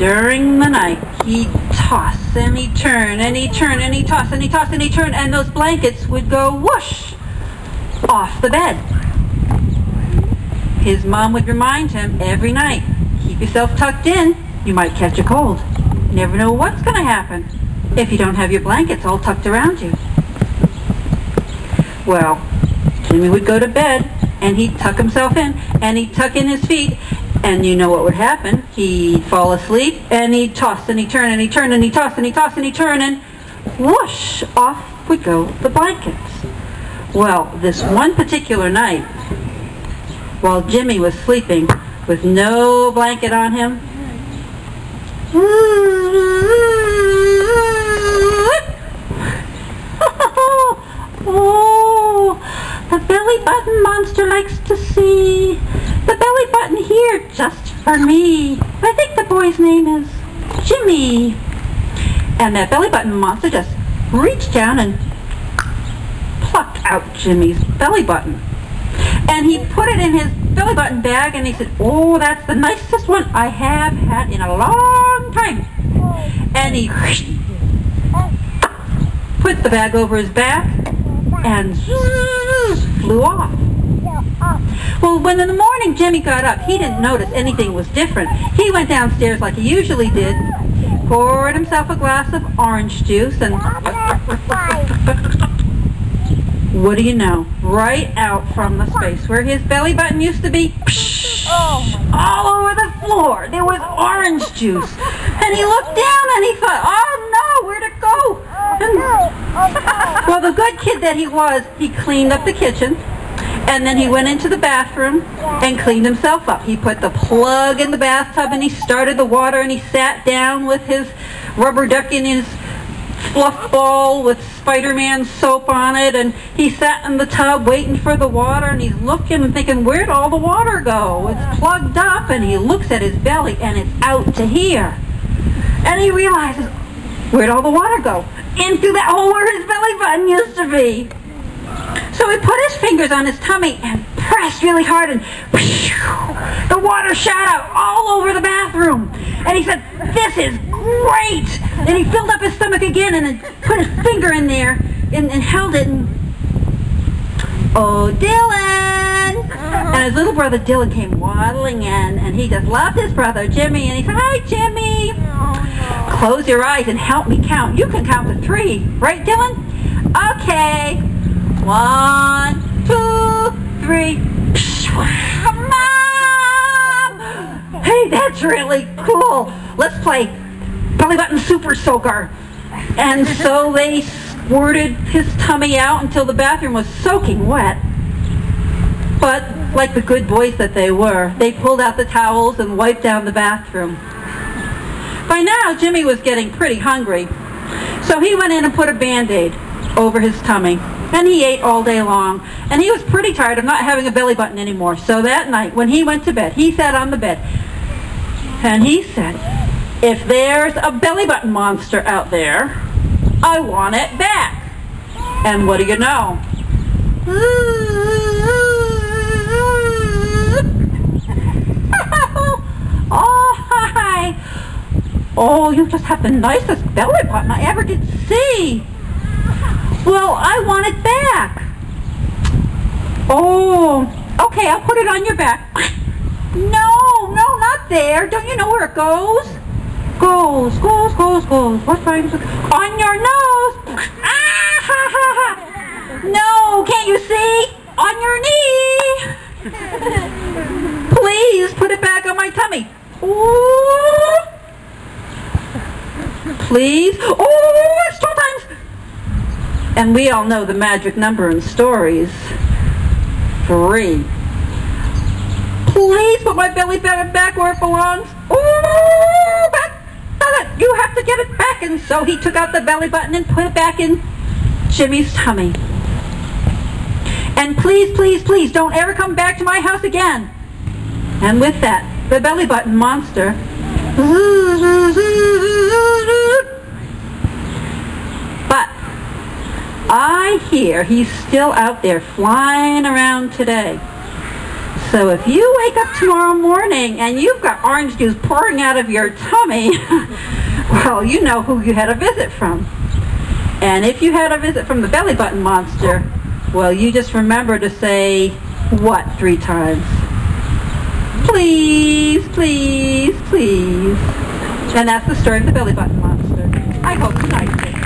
during the night, he'd toss and he'd turn and he'd turn and he'd toss and he'd toss and he'd turn, and those blankets would go whoosh off the bed. His mom would remind him every night, keep yourself tucked in, you might catch a cold. You never know what's going to happen if you don't have your blankets all tucked around you. Well, Jimmy would go to bed and he'd tuck himself in and he'd tuck in his feet, and you know what would happen. He'd fall asleep and he'd toss and he'd turn and he'd turn and he'd toss and he'd toss and he'd turn, and whoosh, off would go the blankets. Well, this one particular night, while Jimmy was sleeping with no blanket on him, oh, the belly button monster likes to see. The belly button here just for me. I think the boy's name is Jimmy. And that belly button monster just reached down and plucked out Jimmy's belly button. And he put it in his belly button bag, and he said, oh, that's the nicest one I have had in a long time. And he put the bag over his back and flew off. Well, when in the morning Jimmy got up, he didn't notice anything was different. He went downstairs like he usually did, poured himself a glass of orange juice, and what do you know? Right out from the space where his belly button used to be, all over the floor, there was orange juice. And he looked down and he thought, oh no, where'd it go? And, well, the good kid that he was, he cleaned up the kitchen. And then he went into the bathroom and cleaned himself up. He put the plug in the bathtub and he started the water, and he sat down with his rubber duck in his fluff ball with Spider-Man soap on it, and he sat in the tub waiting for the water, and he's looking and thinking, where'd all the water go? It's plugged up, and he looks at his belly and it's out to here. And he realizes, where'd all the water go? Into that hole where his belly button used to be. So he put his fingers on his tummy and pressed really hard, and the water shot out all over the bathroom. And he said, this is great! And he filled up his stomach again and then put his finger in there and held it, and oh, Dylan! And his little brother Dylan came waddling in, and he just loved his brother Jimmy, and he said, hi, Jimmy! Close your eyes and help me count. You can count to 3, right, Dylan? Okay. 1, 2, 3. Mom! Hey, that's really cool. Let's play belly button super soaker. And so they squirted his tummy out until the bathroom was soaking wet. But like the good boys that they were, they pulled out the towels and wiped down the bathroom. By now, Jimmy was getting pretty hungry. So he went in and put a Band-Aid over his tummy. And he ate all day long. And he was pretty tired of not having a belly button anymore. So that night, when he went to bed, he sat on the bed. And he said, if there's a belly button monster out there, I want it back. And what do you know? Oh, hi. Oh, you just have the nicest belly button I ever did see. Well, I want it back. Oh, okay, I'll put it on your back. No, not there. Don't you know where it goes? Goes. What rhymes with on your nose? Ah, ha, ha, ha. No, can't you see? On your knee. Please put it back on my tummy. Ooh. Please. Oh, it's 12 times. And we all know the magic number in stories. 3. Please put my belly button back where it belongs. Ooh, back. You have to get it back. And so he took out the belly button and put it back in Jimmy's tummy. And please, please, please don't ever come back to my house again. And with that, the belly button monster but I hear he's still out there flying around today. So if you wake up tomorrow morning and you've got orange juice pouring out of your tummy, well, you know who you had a visit from. And if you had a visit from the belly button monster, well, you just remember to say, what, 3 times? Please, please, please. And that's the story of the belly button monster. I hope you liked it.